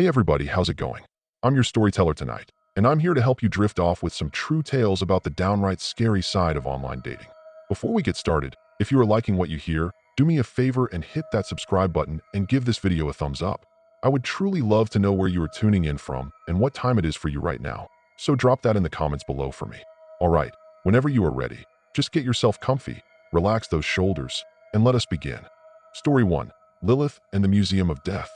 Hey everybody, how's it going? I'm your storyteller tonight, and I'm here to help you drift off with some true tales about the downright scary side of online dating. Before we get started, if you are liking what you hear, do me a favor and hit that subscribe button and give this video a thumbs up. I would truly love to know where you are tuning in from and what time it is for you right now, so drop that in the comments below for me. Alright, whenever you are ready, just get yourself comfy, relax those shoulders, and let us begin. Story 1. Lilith and the Museum of Death.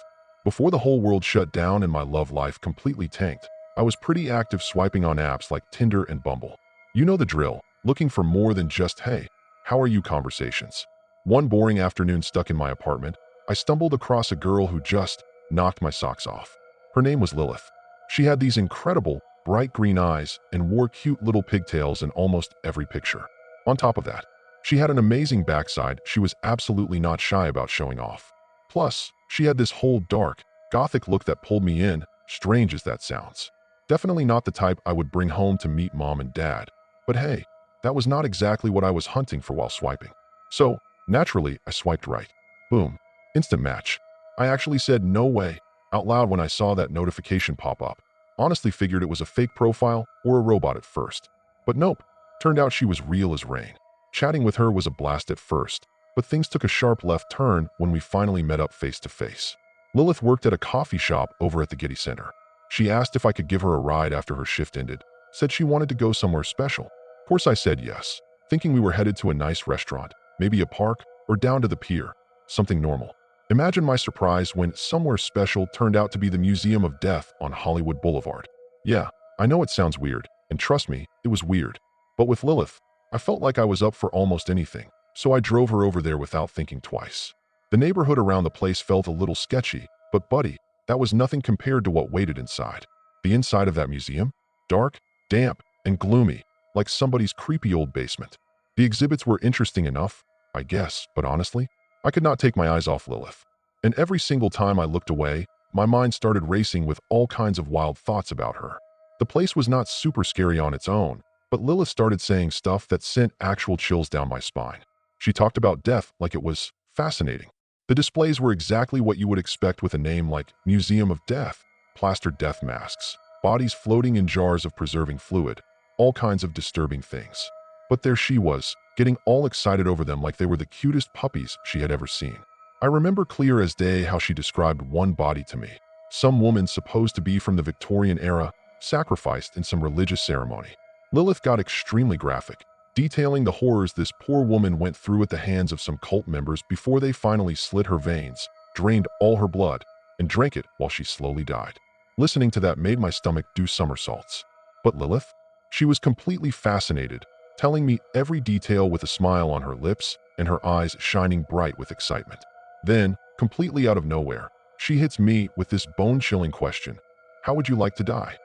Before the whole world shut down and my love life completely tanked, I was pretty active swiping on apps like Tinder and Bumble. You know the drill, looking for more than just "hey, how are you" conversations. One boring afternoon stuck in my apartment, I stumbled across a girl who just knocked my socks off. Her name was Lilith. She had these incredible, bright green eyes and wore cute little pigtails in almost every picture. On top of that, she had an amazing backside she was absolutely not shy about showing off. Plus, she had this whole dark, Gothic look that pulled me in, strange as that sounds. Definitely not the type I would bring home to meet mom and dad. But hey, that was not exactly what I was hunting for while swiping. So, naturally, I swiped right. Boom. Instant match. I actually said "no way" out loud when I saw that notification pop up. Honestly figured it was a fake profile or a robot at first. But nope, turned out she was real as rain. Chatting with her was a blast at first, but things took a sharp left turn when we finally met up face to face. Lilith worked at a coffee shop over at the Giddy Center. She asked if I could give her a ride after her shift ended, said she wanted to go somewhere special. Of course I said yes, thinking we were headed to a nice restaurant, maybe a park, or down to the pier, something normal. Imagine my surprise when somewhere special turned out to be the Museum of Death on Hollywood Boulevard. Yeah, I know it sounds weird, and trust me, it was weird. But with Lilith, I felt like I was up for almost anything, so I drove her over there without thinking twice. The neighborhood around the place felt a little sketchy, but buddy, that was nothing compared to what waited inside. The inside of that museum? Dark, damp, and gloomy, like somebody's creepy old basement. The exhibits were interesting enough, I guess, but honestly, I could not take my eyes off Lilith. And every single time I looked away, my mind started racing with all kinds of wild thoughts about her. The place was not super scary on its own, but Lilith started saying stuff that sent actual chills down my spine. She talked about death like it was fascinating. The displays were exactly what you would expect with a name like Museum of Death. Plastered death masks, bodies floating in jars of preserving fluid, all kinds of disturbing things. But there she was, getting all excited over them like they were the cutest puppies she had ever seen. I remember clear as day how she described one body to me. Some woman supposed to be from the Victorian era, sacrificed in some religious ceremony. Lilith got extremely graphic, detailing the horrors this poor woman went through at the hands of some cult members before they finally slit her veins, drained all her blood, and drank it while she slowly died. Listening to that made my stomach do somersaults. But Lilith? She was completely fascinated, telling me every detail with a smile on her lips and her eyes shining bright with excitement. Then, completely out of nowhere, she hits me with this bone-chilling question. How would you like to die?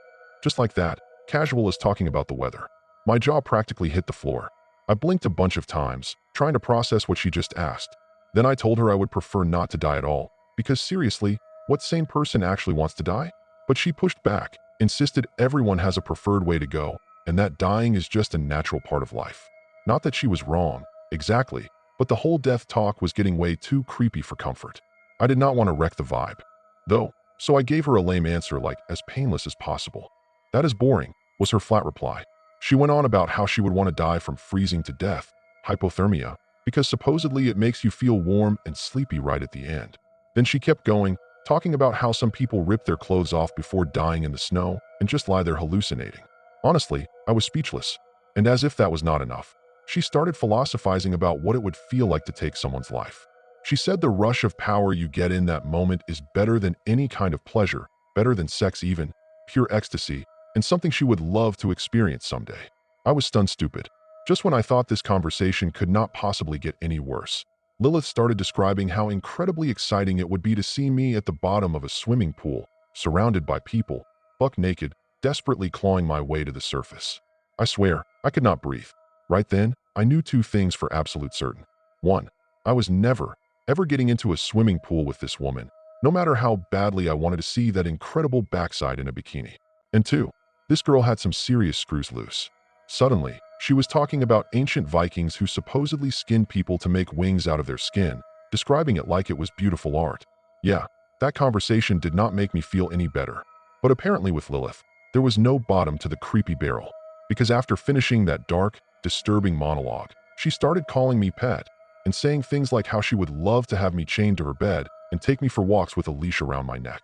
Just like that, casual as talking about the weather. My jaw practically hit the floor. I blinked a bunch of times, trying to process what she just asked. Then I told her I would prefer not to die at all, because seriously, what sane person actually wants to die? But she pushed back, insisted everyone has a preferred way to go, and that dying is just a natural part of life. Not that she was wrong, exactly, but the whole death talk was getting way too creepy for comfort. I did not want to wreck the vibe, though, so I gave her a lame answer like as painless as possible. That is boring, was her flat reply. She went on about how she would want to die from freezing to death, hypothermia, because supposedly it makes you feel warm and sleepy right at the end. Then she kept going, talking about how some people rip their clothes off before dying in the snow and just lie there hallucinating. Honestly, I was speechless. And as if that was not enough, she started philosophizing about what it would feel like to take someone's life. She said the rush of power you get in that moment is better than any kind of pleasure, better than sex even, pure ecstasy, and something she would love to experience someday. I was stunned stupid. Just when I thought this conversation could not possibly get any worse, Lilith started describing how incredibly exciting it would be to see me at the bottom of a swimming pool, surrounded by people, buck naked, desperately clawing my way to the surface. I swear, I could not breathe. Right then, I knew two things for absolute certain. One, I was never, ever getting into a swimming pool with this woman, no matter how badly I wanted to see that incredible backside in a bikini. And two, this girl had some serious screws loose. Suddenly, she was talking about ancient Vikings who supposedly skinned people to make wings out of their skin, describing it like it was beautiful art. Yeah, That conversation did not make me feel any better. But apparently with Lilith, there was no bottom to the creepy barrel, because after finishing that dark, disturbing monologue, she started calling me pet and saying things like how she would love to have me chained to her bed and take me for walks with a leash around my neck.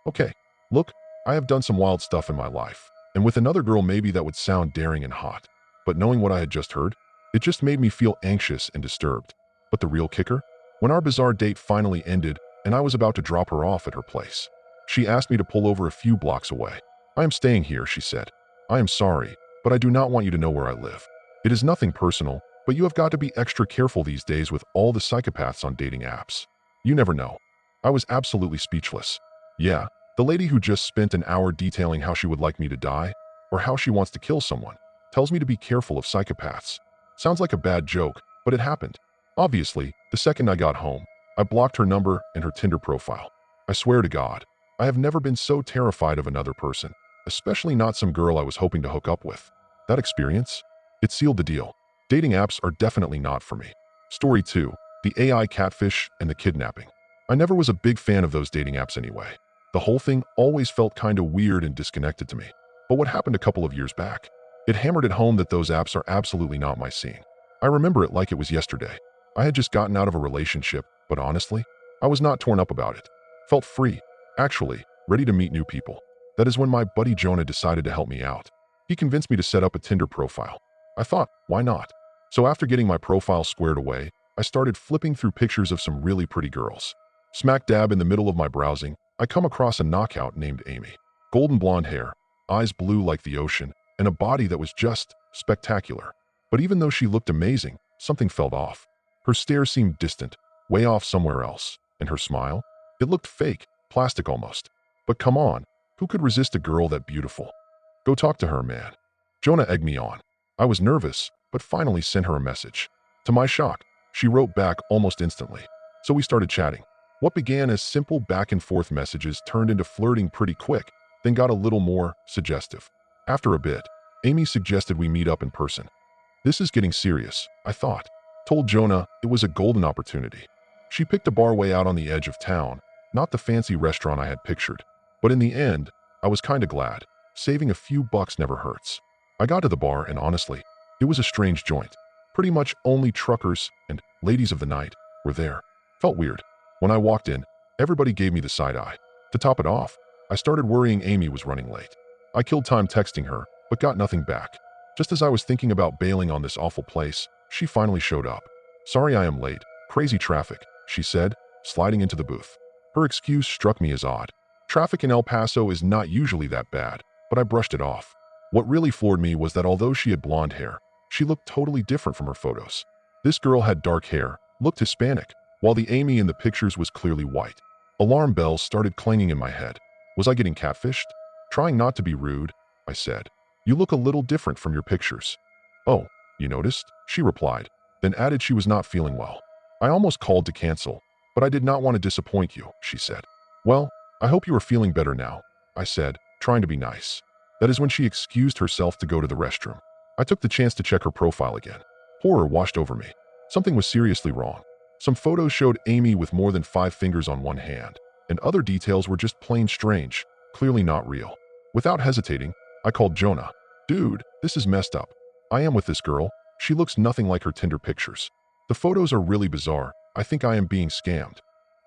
Okay, look, I have done some wild stuff in my life, and with another girl maybe that would sound daring and hot. But knowing what I had just heard, it just made me feel anxious and disturbed. But the real kicker? When our bizarre date finally ended and I was about to drop her off at her place, she asked me to pull over a few blocks away. "I am staying here," she said. "I am sorry, but I do not want you to know where I live. It is nothing personal, but you have got to be extra careful these days with all the psychopaths on dating apps. You never know." I was absolutely speechless. Yeah, the lady who just spent an hour detailing how she would like me to die, or how she wants to kill someone, tells me to be careful of psychopaths. Sounds like a bad joke, but it happened. Obviously, the second I got home, I blocked her number and her Tinder profile. I swear to God, I have never been so terrified of another person, especially not some girl I was hoping to hook up with. That experience? It sealed the deal. Dating apps are definitely not for me. Story 2. The AI Catfish and the Kidnapping. I never was a big fan of those dating apps anyway. The whole thing always felt kinda weird and disconnected to me. But what happened a couple of years back? It hammered it home that those apps are absolutely not my scene. I remember it like it was yesterday. I had just gotten out of a relationship, but honestly, I was not torn up about it. Felt free, actually, ready to meet new people. That is when my buddy Jonah decided to help me out. He convinced me to set up a Tinder profile. I thought, why not? So after getting my profile squared away, I started flipping through pictures of some really pretty girls. Smack dab in the middle of my browsing, I come across a knockout named Amy. Golden blonde hair, eyes blue like the ocean, and a body that was just spectacular. But even though she looked amazing, something felt off. Her stare seemed distant, way off somewhere else, and her smile? It looked fake, plastic almost. But come on, who could resist a girl that beautiful? Go talk to her, man. Jonah egged me on. I was nervous, but finally sent her a message. To my shock, she wrote back almost instantly. So we started chatting. What began as simple back-and-forth messages turned into flirting pretty quick, then got a little more suggestive. After a bit, Amy suggested we meet up in person. This is getting serious, I thought. Told Jonah it was a golden opportunity. She picked a bar way out on the edge of town, not the fancy restaurant I had pictured. But in the end, I was kinda glad. Saving a few bucks never hurts. I got to the bar and honestly, it was a strange joint. Pretty much only truckers and ladies of the night were there. Felt weird. When I walked in, everybody gave me the side eye. To top it off, I started worrying Amy was running late. I killed time texting her, but got nothing back. Just as I was thinking about bailing on this awful place, she finally showed up. "Sorry I am late. Crazy traffic," she said, sliding into the booth. Her excuse struck me as odd. Traffic in El Paso is not usually that bad, but I brushed it off. What really floored me was that although she had blonde hair, she looked totally different from her photos. This girl had dark hair, looked Hispanic, while the Amy in the pictures was clearly white. Alarm bells started clanging in my head. Was I getting catfished? Trying not to be rude, I said. "You look a little different from your pictures." "Oh, you noticed?" she replied, then added she was not feeling well. I almost called to cancel, but I did not want to disappoint you, she said. "Well, I hope you are feeling better now," I said, trying to be nice. That is when she excused herself to go to the restroom. I took the chance to check her profile again. Horror washed over me. Something was seriously wrong. Some photos showed Amy with more than 5 fingers on one hand, and other details were just plain strange, clearly not real. Without hesitating, I called Jonah. "Dude, this is messed up. I am with this girl. She looks nothing like her Tinder pictures. The photos are really bizarre. I think I am being scammed."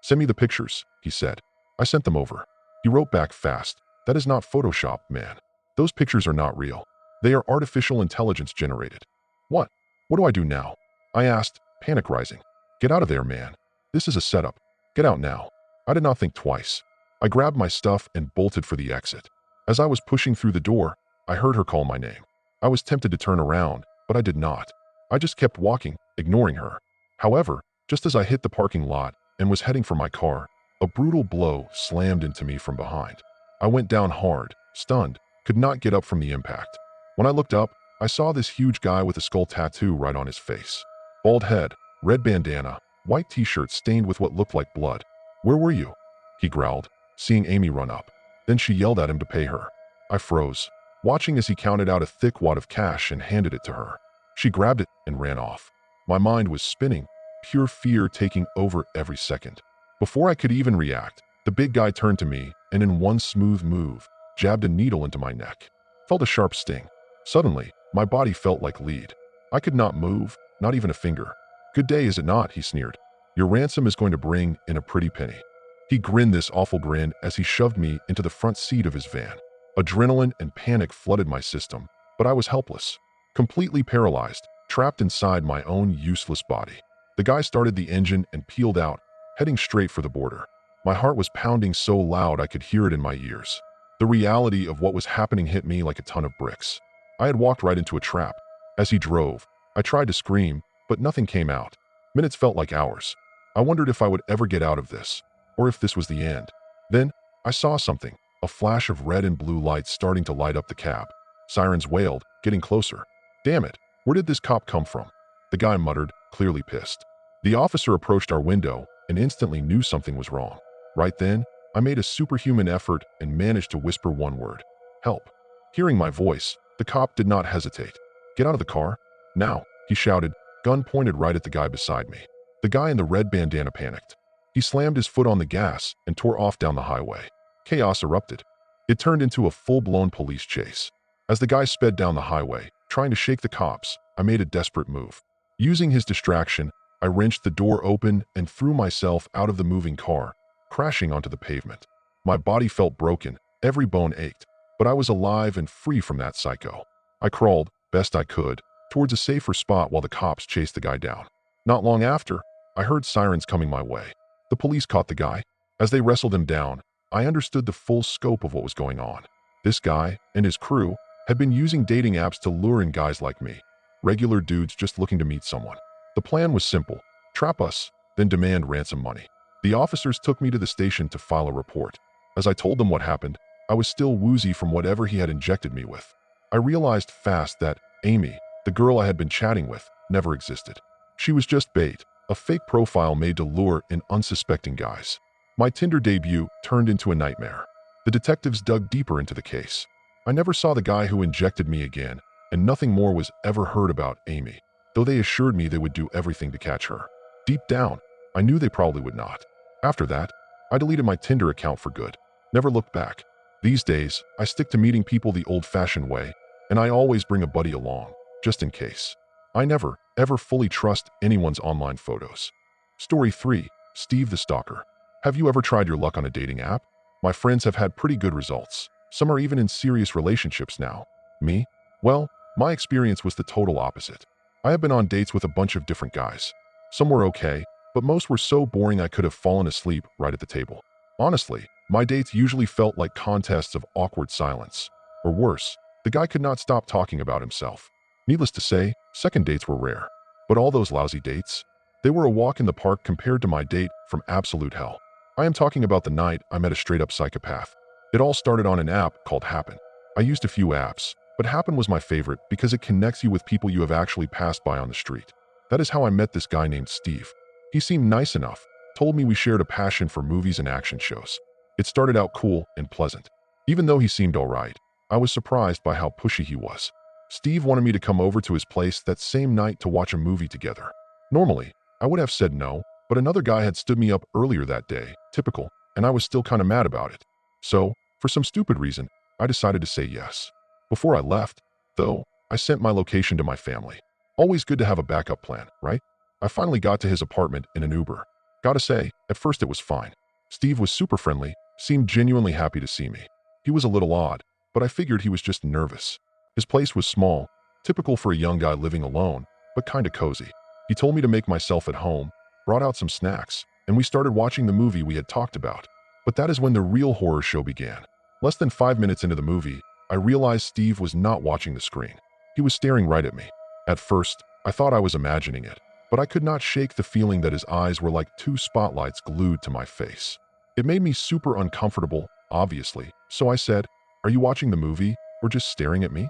"Send me the pictures," he said. I sent them over. He wrote back fast. "That is not Photoshop, man. Those pictures are not real. They are artificial intelligence generated." "What? What do I do now?" I asked, panic rising. "Get out of there, man. This is a setup. Get out now." I did not think twice. I grabbed my stuff and bolted for the exit. As I was pushing through the door, I heard her call my name. I was tempted to turn around, but I did not. I just kept walking, ignoring her. However, just as I hit the parking lot and was heading for my car, a brutal blow slammed into me from behind. I went down hard, stunned, could not get up from the impact. When I looked up, I saw this huge guy with a skull tattoo right on his face. Bald head, red bandana, white t-shirt stained with what looked like blood. "Where were you?" he growled, seeing Amy run up. Then she yelled at him to pay her. I froze, watching as he counted out a thick wad of cash and handed it to her. She grabbed it and ran off. My mind was spinning, pure fear taking over every second. Before I could even react, The big guy turned to me and in one smooth move, jabbed a needle into my neck. Felt a sharp sting. Suddenly, my body felt like lead. I could not move, not even a finger. "Good day, is it not?" he sneered. "Your ransom is going to bring in a pretty penny." He grinned this awful grin as he shoved me into the front seat of his van. Adrenaline and panic flooded my system, but I was helpless, completely paralyzed, trapped inside my own useless body. The guy started the engine and peeled out, heading straight for the border. My heart was pounding so loud I could hear it in my ears. The reality of what was happening hit me like a ton of bricks. I had walked right into a trap. As he drove, I tried to scream, but nothing came out. Minutes felt like hours. I wondered if I would ever get out of this, or if this was the end. Then, I saw something, a flash of red and blue lights starting to light up the cab. Sirens wailed, getting closer. "Damn it, where did this cop come from?" The guy muttered, clearly pissed. The officer approached our window and instantly knew something was wrong. Right then, I made a superhuman effort and managed to whisper one word: "Help." Hearing my voice, the cop did not hesitate. "Get out of the car, now," he shouted, gun pointed right at the guy beside me. The guy in the red bandana panicked. He slammed his foot on the gas and tore off down the highway. Chaos erupted. It turned into a full-blown police chase. As the guy sped down the highway, trying to shake the cops, I made a desperate move. Using his distraction, I wrenched the door open and threw myself out of the moving car, crashing onto the pavement. My body felt broken, every bone ached, but I was alive and free from that psycho. I crawled, best I could, towards a safer spot while the cops chased the guy down. Not long after, I heard sirens coming my way. The police caught the guy. As they wrestled him down, I understood the full scope of what was going on. This guy and his crew had been using dating apps to lure in guys like me, regular dudes just looking to meet someone. The plan was simple: trap us, then demand ransom money. The officers took me to the station to file a report. As I told them what happened, I was still woozy from whatever he had injected me with. I realized fast that Amy, the girl I had been chatting with, never existed. She was just bait, a fake profile made to lure in unsuspecting guys. My Tinder debut turned into a nightmare. The detectives dug deeper into the case. I never saw the guy who injected me again, and nothing more was ever heard about Amy, though they assured me they would do everything to catch her. Deep down, I knew they probably would not. After that, I deleted my Tinder account for good. Never looked back. These days, I stick to meeting people the old-fashioned way, and I always bring a buddy along, just in case. I never, ever fully trust anyone's online photos. Story 3. Steve the Stalker. Have you ever tried your luck on a dating app? My friends have had pretty good results. Some are even in serious relationships now. Me? Well, my experience was the total opposite. I have been on dates with a bunch of different guys. Some were okay, but most were so boring I could have fallen asleep right at the table. Honestly, my dates usually felt like contests of awkward silence. Or worse, the guy could not stop talking about himself. Needless to say, second dates were rare. But all those lousy dates? They were a walk in the park compared to my date from absolute hell. I am talking about the night I met a straight-up psychopath. It all started on an app called Happen. I used a few apps, but Happen was my favorite because it connects you with people you have actually passed by on the street. That is how I met this guy named Steve. He seemed nice enough, told me we shared a passion for movies and action shows. It started out cool and pleasant. Even though he seemed alright, I was surprised by how pushy he was. Steve wanted me to come over to his place that same night to watch a movie together. Normally, I would have said no, but another guy had stood me up earlier that day, typical, and I was still kind of mad about it. So, for some stupid reason, I decided to say yes. Before I left, though, I sent my location to my family. Always good to have a backup plan, right? I finally got to his apartment in an Uber. Gotta say, at first it was fine. Steve was super friendly, seemed genuinely happy to see me. He was a little odd, but I figured he was just nervous. His place was small, typical for a young guy living alone, but kinda cozy. He told me to make myself at home, brought out some snacks, and we started watching the movie we had talked about. But that is when the real horror show began. Less than 5 minutes into the movie, I realized Steve was not watching the screen. He was staring right at me. At first, I thought I was imagining it, but I could not shake the feeling that his eyes were like two spotlights glued to my face. It made me super uncomfortable, obviously, so I said, "Are you watching the movie, or just staring at me?"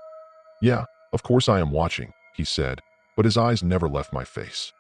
"Yeah, of course I am watching," he said, but his eyes never left my face.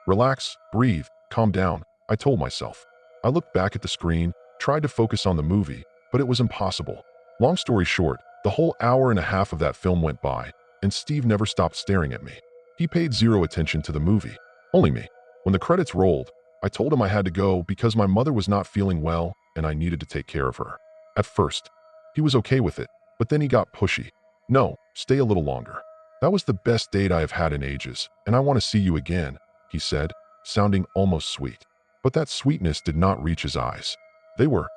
"Relax, breathe, calm down," I told myself. I looked back at the screen, tried to focus on the movie, but it was impossible. Long story short, the whole hour and a half of that film went by, and Steve never stopped staring at me. He paid zero attention to the movie, only me. When the credits rolled, I told him I had to go because my mother was not feeling well, and I needed to take care of her. At first, he was okay with it, but then he got pushy. "No, stay a little longer. That was the best date I have had in ages, and I want to see you again," he said, sounding almost sweet. But that sweetness did not reach his eyes. They were,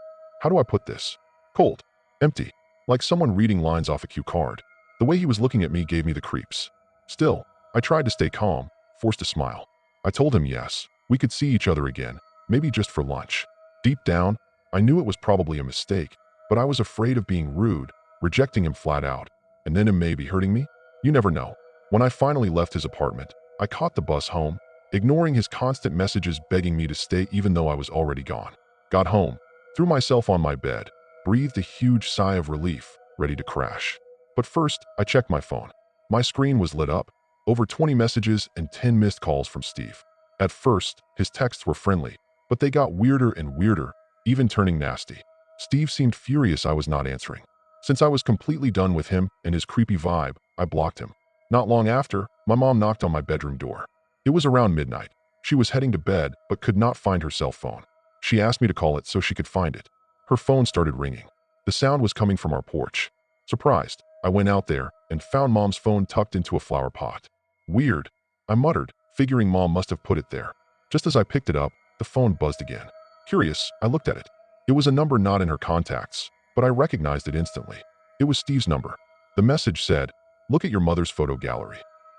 how do I put this? Cold, empty, like someone reading lines off a cue card. The way he was looking at me gave me the creeps. Still, I tried to stay calm, forced a smile. I told him yes, we could see each other again, maybe just for lunch. Deep down, I knew it was probably a mistake, but I was afraid of being rude, rejecting him flat out, and then him maybe hurting me. You never know. When I finally left his apartment, I caught the bus home, ignoring his constant messages begging me to stay even though I was already gone. Got home, threw myself on my bed, breathed a huge sigh of relief, ready to crash. But first, I checked my phone. My screen was lit up, over 20 messages and 10 missed calls from Steve. At first, his texts were friendly, but they got weirder and weirder, even turning nasty. Steve seemed furious I was not answering. Since I was completely done with him and his creepy vibe, I blocked him. Not long after, my mom knocked on my bedroom door. It was around midnight. She was heading to bed but could not find her cell phone. She asked me to call it so she could find it. Her phone started ringing. The sound was coming from our porch. Surprised, I went out there and found Mom's phone tucked into a flower pot. "Weird," I muttered, figuring Mom must have put it there. Just as I picked it up, the phone buzzed again. Curious, I looked at it. It was a number not in her contacts, but I recognized it instantly. It was Steve's number. The message said, "Look at your mother's photo gallery."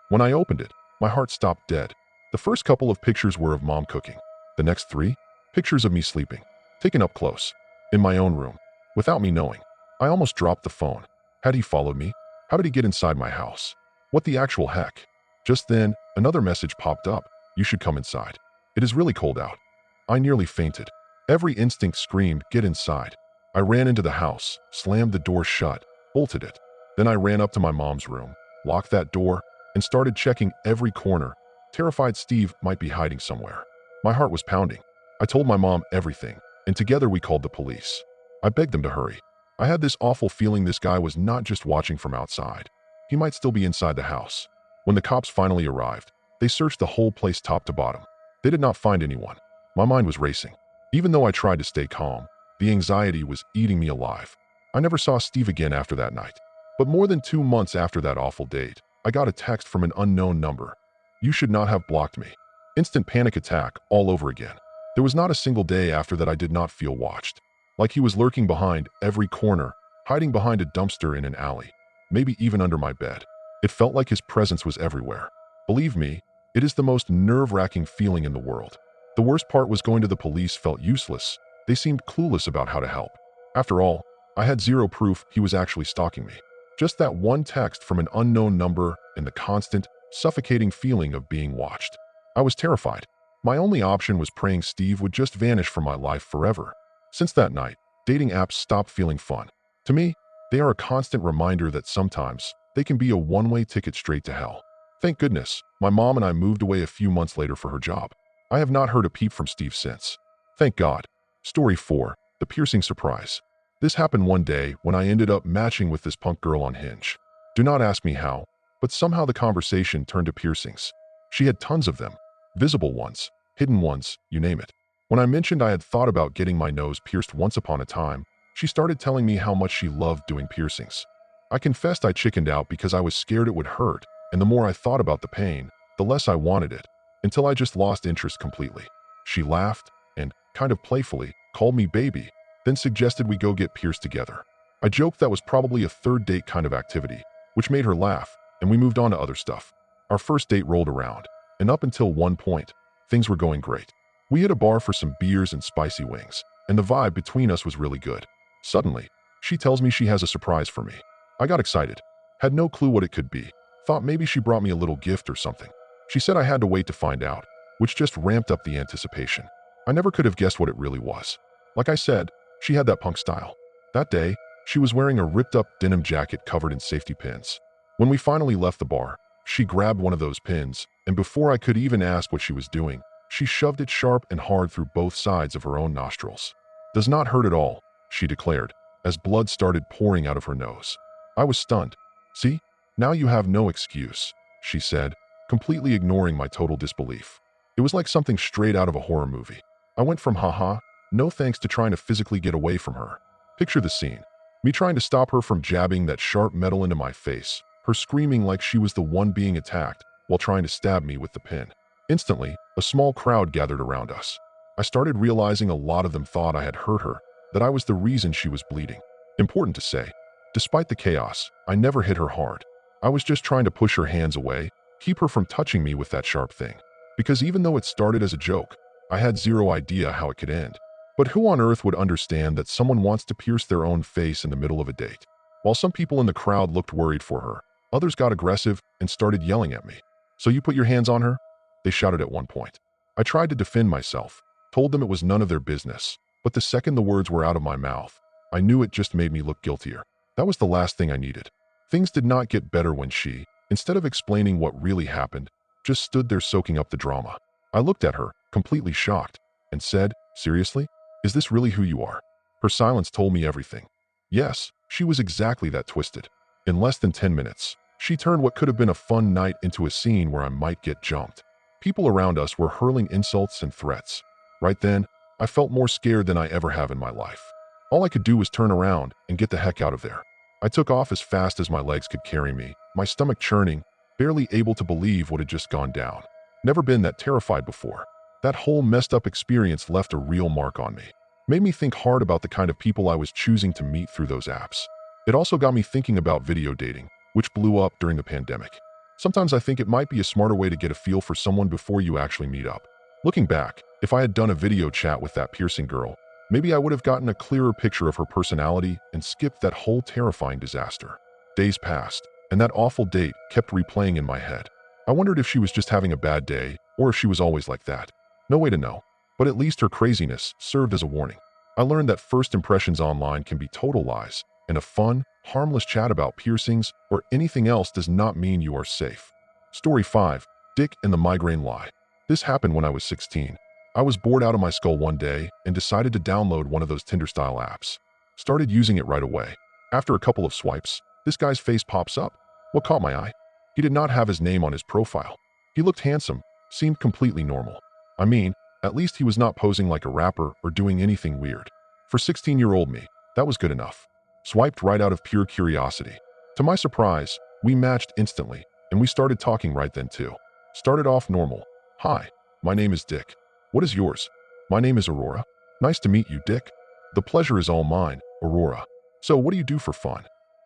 When I opened it, my heart stopped dead. The first couple of pictures were of Mom cooking. The next 3, pictures of me sleeping, taken up close, in my own room, without me knowing. I almost dropped the phone. Had he followed me? How did he get inside my house? What the actual heck? Just then, another message popped up. "You should come inside. It is really cold out." I nearly fainted. Every instinct screamed, "Get inside." I ran into the house, slammed the door shut, bolted it. Then I ran up to my mom's room, locked that door, and started checking every corner, terrified Steve might be hiding somewhere. My heart was pounding. I told my mom everything, and together we called the police. I begged them to hurry. I had this awful feeling this guy was not just watching from outside. He might still be inside the house. When the cops finally arrived, they searched the whole place top to bottom. They did not find anyone. My mind was racing. Even though I tried to stay calm, the anxiety was eating me alive. I never saw Steve again after that night. But more than 2 months after that awful date, I got a text from an unknown number. "You should not have blocked me." Instant panic attack all over again. There was not a single day after that I did not feel watched. Like he was lurking behind every corner, hiding behind a dumpster in an alley, maybe even under my bed. It felt like his presence was everywhere. Believe me, it is the most nerve-wracking feeling in the world. The worst part was going to the police felt useless. They seemed clueless about how to help. After all, I had zero proof he was actually stalking me. Just that one text from an unknown number and the constant, suffocating feeling of being watched. I was terrified. My only option was praying Steve would just vanish from my life forever. Since that night, dating apps stopped feeling fun. To me, they are a constant reminder that sometimes they can be a one-way ticket straight to hell. Thank goodness, my mom and I moved away a few months later for her job. I have not heard a peep from Steve since. Thank God. Story 4. The Piercing Surprise. This happened one day when I ended up matching with this punk girl on Hinge. Do not ask me how, but somehow the conversation turned to piercings. She had tons of them. Visible ones, hidden ones, you name it. When I mentioned I had thought about getting my nose pierced once upon a time, she started telling me how much she loved doing piercings. I confessed I chickened out because I was scared it would hurt, and the more I thought about the pain, the less I wanted it, until I just lost interest completely. She laughed and, kind of playfully, called me baby, then suggested we go get pierced together. I joked that was probably a third date kind of activity, which made her laugh, and we moved on to other stuff. Our first date rolled around, and up until one point, things were going great. We hit a bar for some beers and spicy wings, and the vibe between us was really good. Suddenly, she tells me she has a surprise for me. I got excited, had no clue what it could be, thought maybe she brought me a little gift or something. She said I had to wait to find out, which just ramped up the anticipation. I never could have guessed what it really was. Like I said, she had that punk style. That day, she was wearing a ripped-up denim jacket covered in safety pins. When we finally left the bar, she grabbed one of those pins, and before I could even ask what she was doing, she shoved it sharp and hard through both sides of her own nostrils. "Does not hurt at all," she declared, as blood started pouring out of her nose. I was stunned. "See, now you have no excuse," she said, completely ignoring my total disbelief. It was like something straight out of a horror movie. I went from haha No thanks to trying to physically get away from her. Picture the scene. Me trying to stop her from jabbing that sharp metal into my face, her screaming like she was the one being attacked while trying to stab me with the pin. Instantly, a small crowd gathered around us. I started realizing a lot of them thought I had hurt her, that I was the reason she was bleeding. Important to say, despite the chaos, I never hit her hard. I was just trying to push her hands away, keep her from touching me with that sharp thing. Because even though it started as a joke, I had zero idea how it could end. But who on earth would understand that someone wants to pierce their own face in the middle of a date? While some people in the crowd looked worried for her, others got aggressive and started yelling at me. "So you put your hands on her?" They shouted at one point. I tried to defend myself, told them it was none of their business, but the second the words were out of my mouth, I knew it just made me look guiltier. That was the last thing I needed. Things did not get better when she, instead of explaining what really happened, just stood there soaking up the drama. I looked at her, completely shocked, and said, "Seriously? Is this really who you are?" Her silence told me everything. Yes, she was exactly that twisted. In less than 10 minutes, she turned what could have been a fun night into a scene where I might get jumped. People around us were hurling insults and threats. Right then, I felt more scared than I ever have in my life. All I could do was turn around and get the heck out of there. I took off as fast as my legs could carry me, my stomach churning, barely able to believe what had just gone down. Never been that terrified before. That whole messed up experience left a real mark on me. Made me think hard about the kind of people I was choosing to meet through those apps. It also got me thinking about video dating, which blew up during the pandemic. Sometimes I think it might be a smarter way to get a feel for someone before you actually meet up. Looking back, if I had done a video chat with that piercing girl, maybe I would have gotten a clearer picture of her personality and skipped that whole terrifying disaster. Days passed, and that awful date kept replaying in my head. I wondered if she was just having a bad day, or if she was always like that. No way to know, but at least her craziness served as a warning. I learned that first impressions online can be total lies, and a fun, harmless chat about piercings or anything else does not mean you are safe. Story 5. Dick and the Migraine Lie. This happened when I was 16. I was bored out of my skull one day and decided to download one of those Tinder-style apps. Started using it right away. After a couple of swipes, this guy's face pops up. What caught my eye? He did not have his name on his profile. He looked handsome, seemed completely normal. I mean, at least he was not posing like a rapper or doing anything weird. For 16-year-old me, that was good enough. Swiped right out of pure curiosity. To my surprise, we matched instantly, and we started talking right then too. Started off normal. "Hi, my name is Dick. What is yours?" "My name is Aurora." "Nice to meet you, Dick." "The pleasure is all mine, Aurora. So what do you do for fun?"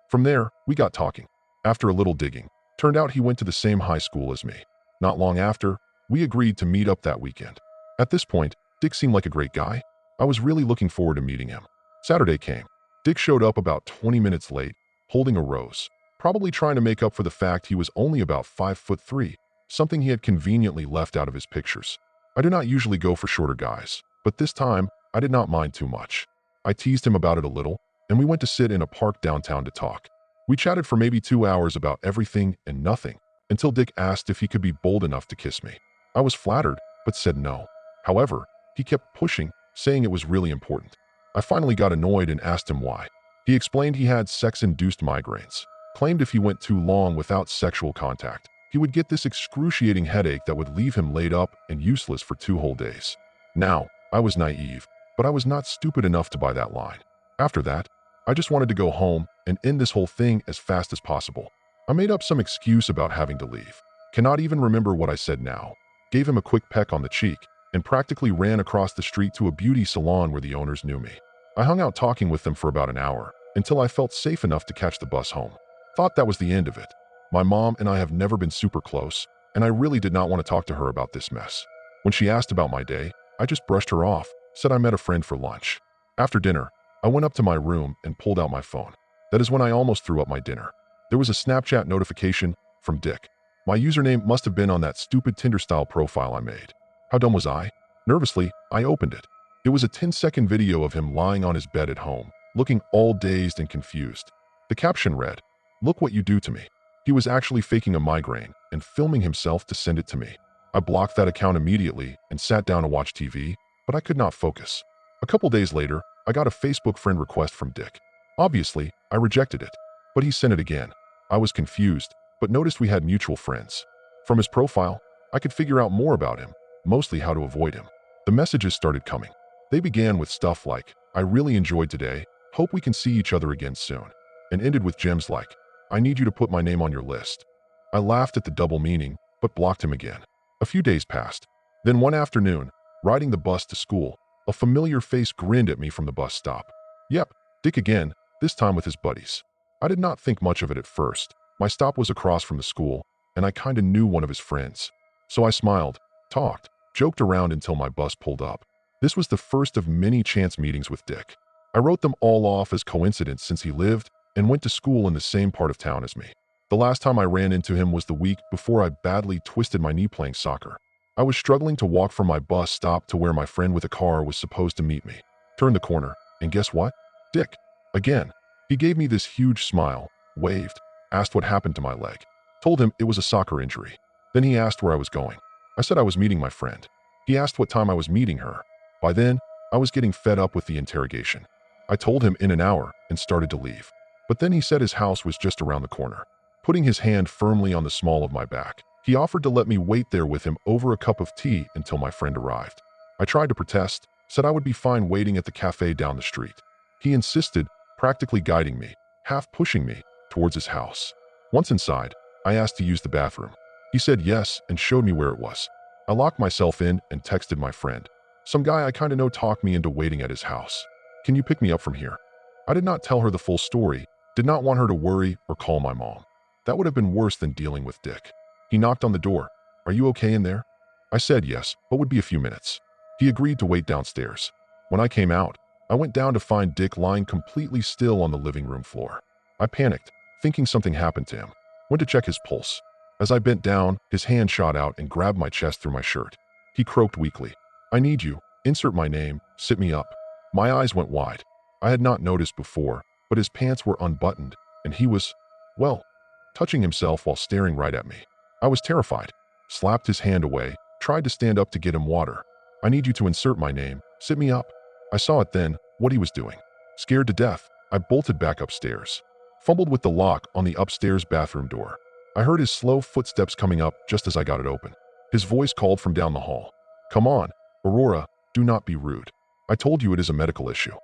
From there, we got talking. After a little digging, turned out he went to the same high school as me. Not long after, we agreed to meet up that weekend. At this point, Dick seemed like a great guy. I was really looking forward to meeting him. Saturday came. Dick showed up about 20 minutes late, holding a rose, probably trying to make up for the fact he was only about 5'3", something he had conveniently left out of his pictures. I do not usually go for shorter guys, but this time, I did not mind too much. I teased him about it a little, and we went to sit in a park downtown to talk. We chatted for maybe 2 hours about everything and nothing, until Dick asked if he could be bold enough to kiss me. I was flattered, but said no. However, he kept pushing, saying it was really important. I finally got annoyed and asked him why. He explained he had sex-induced migraines, claimed if he went too long without sexual contact, he would get this excruciating headache that would leave him laid up and useless for 2 whole days. Now, I was naive, but I was not stupid enough to buy that line. After that, I just wanted to go home and end this whole thing as fast as possible. I made up some excuse about having to leave. Cannot even remember what I said now. Gave him a quick peck on the cheek, and practically ran across the street to a beauty salon where the owners knew me. I hung out talking with them for about an hour, until I felt safe enough to catch the bus home. Thought that was the end of it. My mom and I have never been super close, and I really did not want to talk to her about this mess. When she asked about my day, I just brushed her off, said I met a friend for lunch. After dinner, I went up to my room and pulled out my phone. That is when I almost threw up my dinner. There was a Snapchat notification from Dick. My username must have been on that stupid Tinder-style profile I made. How dumb was I? Nervously, I opened it. It was a 10-second video of him lying on his bed at home, looking all dazed and confused. The caption read, "Look what you do to me." He was actually faking a migraine and filming himself to send it to me. I blocked that account immediately and sat down to watch TV, but I could not focus. A couple days later, I got a Facebook friend request from Dick. Obviously, I rejected it, but he sent it again. I was confused, but noticed we had mutual friends. From his profile, I could figure out more about him, mostly how to avoid him. The messages started coming. They began with stuff like, "I really enjoyed today, hope we can see each other again soon," and ended with gems like, "I need you to put my name on your list." I laughed at the double meaning, but blocked him again. A few days passed. Then one afternoon, riding the bus to school, a familiar face grinned at me from the bus stop. Yep, Dick again, this time with his buddies. I did not think much of it at first. My stop was across from the school, and I kinda knew one of his friends. So I smiled, talked, joked around until my bus pulled up. This was the first of many chance meetings with Dick. I wrote them all off as coincidence since he lived and went to school in the same part of town as me. The last time I ran into him was the week before I badly twisted my knee playing soccer. I was struggling to walk from my bus stop to where my friend with a car was supposed to meet me. Turned the corner, and guess what? Dick. Again. He gave me this huge smile, waved, asked what happened to my leg. Told him it was a soccer injury. Then he asked where I was going. I said I was meeting my friend. He asked what time I was meeting her. By then, I was getting fed up with the interrogation. I told him in an hour and started to leave. But then he said his house was just around the corner. Putting his hand firmly on the small of my back, he offered to let me wait there with him over a cup of tea until my friend arrived. I tried to protest, said I would be fine waiting at the cafe down the street. He insisted, practically guiding me, half pushing me, towards his house. Once inside, I asked to use the bathroom. He said yes and showed me where it was. I locked myself in and texted my friend. Some guy I kinda know talked me into waiting at his house. Can you pick me up from here? I did not tell her the full story, did not want her to worry or call my mom. That would have been worse than dealing with Dick. He knocked on the door. Are you okay in there? I said yes, but would be a few minutes. He agreed to wait downstairs. When I came out, I went down to find Dick lying completely still on the living room floor. I panicked, thinking something happened to him. Went to check his pulse. As I bent down, his hand shot out and grabbed my chest through my shirt. He croaked weakly. I need you. Insert my name. Sit me up. My eyes went wide. I had not noticed before, but his pants were unbuttoned, and he was, well, touching himself while staring right at me. I was terrified. Slapped his hand away, tried to stand up to get him water. I need you to insert my name. Sit me up. I saw it then, what he was doing. Scared to death, I bolted back upstairs. Fumbled with the lock on the upstairs bathroom door. I heard his slow footsteps coming up just as I got it open. His voice called from down the hall. Come on, Aurora, do not be rude. I told you it is a medical issue.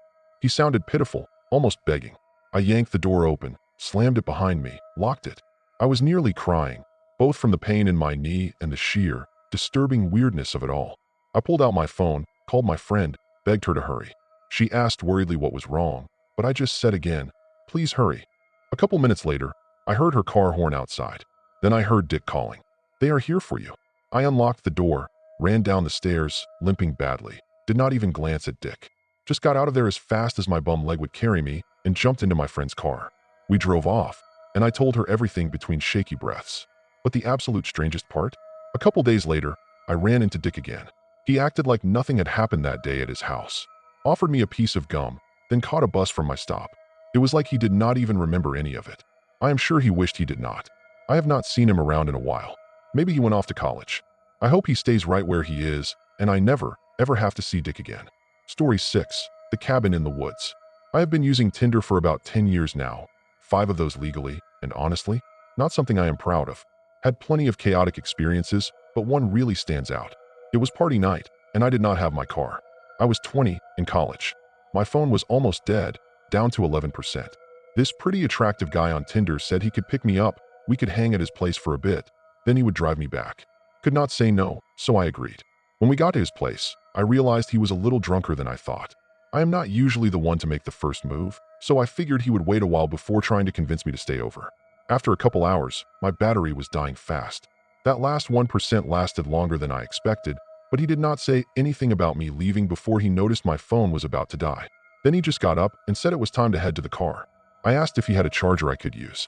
He sounded pitiful, almost begging. I yanked the door open, slammed it behind me, locked it. I was nearly crying, both from the pain in my knee and the sheer, disturbing weirdness of it all. I pulled out my phone, called my friend, begged her to hurry. She asked worriedly what was wrong, but I just said again, please hurry. A couple minutes later, I heard her car horn outside. Then I heard Dick calling. They are here for you. I unlocked the door, ran down the stairs, limping badly. Did not even glance at Dick. Just got out of there as fast as my bum leg would carry me and jumped into my friend's car. We drove off, and I told her everything between shaky breaths. But the absolute strangest part? A couple days later, I ran into Dick again. He acted like nothing had happened that day at his house. Offered me a piece of gum, then caught a bus from my stop. It was like he did not even remember any of it. I am sure he wished he did not. I have not seen him around in a while. Maybe he went off to college. I hope he stays right where he is, and I never, ever have to see Dick again. Story 6. The Cabin in the Woods. I have been using Tinder for about 10 years now, 5 of those legally, and honestly, not something I am proud of. Had plenty of chaotic experiences, but one really stands out. It was party night, and I did not have my car. I was 20, in college. My phone was almost dead, down to 11%. This pretty attractive guy on Tinder said he could pick me up, we could hang at his place for a bit, then he would drive me back. Could not say no, so I agreed. When we got to his place, I realized he was a little drunker than I thought. I am not usually the one to make the first move, so I figured he would wait a while before trying to convince me to stay over. After a couple hours, my battery was dying fast. That last 1% lasted longer than I expected, but he did not say anything about me leaving before he noticed my phone was about to die. Then he just got up and said it was time to head to the car. I asked if he had a charger I could use.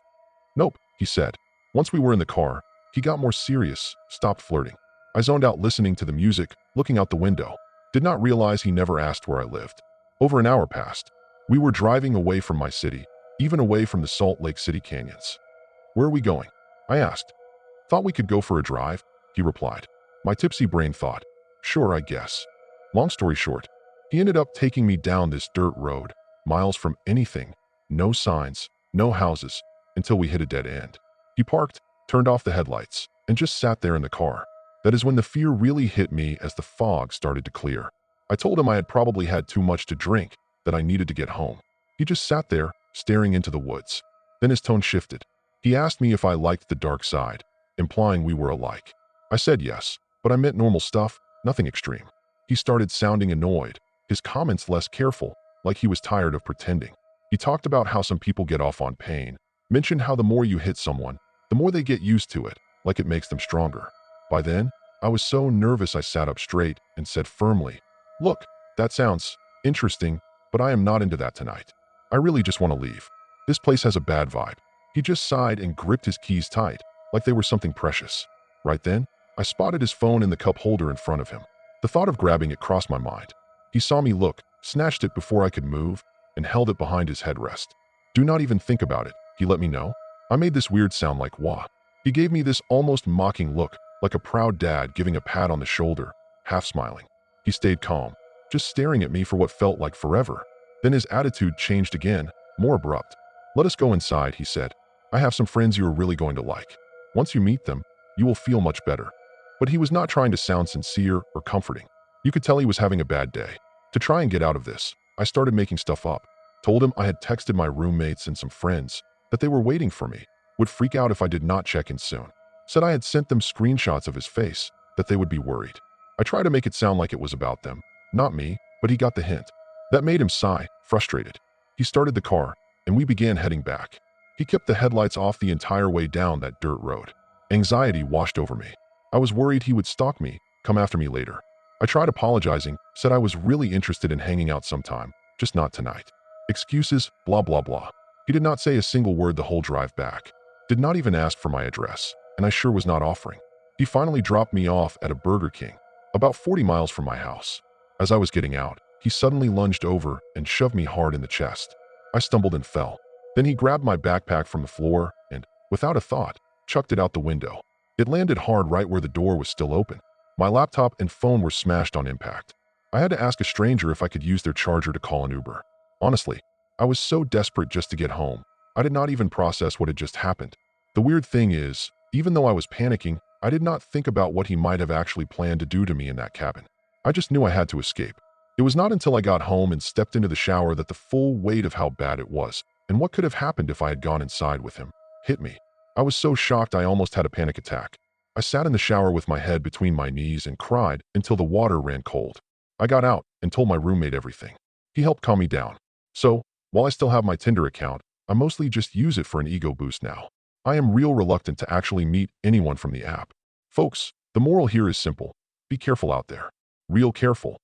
Nope, he said. Once we were in the car, he got more serious, stopped flirting. I zoned out listening to the music, looking out the window. Did not realize he never asked where I lived. Over an hour passed. We were driving away from my city, even away from the Salt Lake City canyons. Where are we going? I asked. Thought we could go for a drive, he replied. My tipsy brain thought, sure, I guess. Long story short, he ended up taking me down this dirt road, miles from anything, no signs, no houses, until we hit a dead end. He parked, turned off the headlights, and just sat there in the car. That is when the fear really hit me as the fog started to clear. I told him I had probably had too much to drink, that I needed to get home. He just sat there, staring into the woods. Then his tone shifted. He asked me if I liked the dark side, implying we were alike. I said yes, but I meant normal stuff, nothing extreme. He started sounding annoyed, his comments less careful, like he was tired of pretending. He talked about how some people get off on pain, mentioned how the more you hit someone, the more they get used to it, like it makes them stronger. By then, I was so nervous I sat up straight and said firmly, "Look, that sounds interesting, but I am not into that tonight. I really just want to leave. This place has a bad vibe." He just sighed and gripped his keys tight, like they were something precious. Right then, I spotted his phone in the cup holder in front of him. The thought of grabbing it crossed my mind. He saw me look, snatched it before I could move, and held it behind his headrest. "Do not even think about it," he let me know. I made this weird sound like wah. He gave me this almost mocking look, like a proud dad giving a pat on the shoulder, half smiling. He stayed calm, just staring at me for what felt like forever. Then his attitude changed again, more abrupt. "Let us go inside," he said. "I have some friends you are really going to like. Once you meet them, you will feel much better." But he was not trying to sound sincere or comforting. You could tell he was having a bad day. To try and get out of this, I started making stuff up. Told him I had texted my roommates and some friends, that they were waiting for me, would freak out if I did not check in soon. Said I had sent them screenshots of his face, that they would be worried. I tried to make it sound like it was about them, not me, but he got the hint. That made him sigh, frustrated. He started the car, and we began heading back. He kept the headlights off the entire way down that dirt road. Anxiety washed over me. I was worried he would stalk me, come after me later. I tried apologizing, said I was really interested in hanging out sometime, just not tonight. Excuses, blah blah blah. He did not say a single word the whole drive back. Did not even ask for my address, and I sure was not offering. He finally dropped me off at a Burger King, about 40 miles from my house. As I was getting out, he suddenly lunged over and shoved me hard in the chest. I stumbled and fell. Then he grabbed my backpack from the floor and, without a thought, chucked it out the window. It landed hard right where the door was still open. My laptop and phone were smashed on impact. I had to ask a stranger if I could use their charger to call an Uber. Honestly, I was so desperate just to get home. I did not even process what had just happened. The weird thing is, even though I was panicking, I did not think about what he might have actually planned to do to me in that cabin. I just knew I had to escape. It was not until I got home and stepped into the shower that the full weight of how bad it was, and what could have happened if I had gone inside with him, hit me. I was so shocked I almost had a panic attack. I sat in the shower with my head between my knees and cried until the water ran cold. I got out and told my roommate everything. He helped calm me down. So, while I still have my Tinder account, I mostly just use it for an ego boost now. I am real reluctant to actually meet anyone from the app. Folks, the moral here is simple. Be careful out there. Real careful.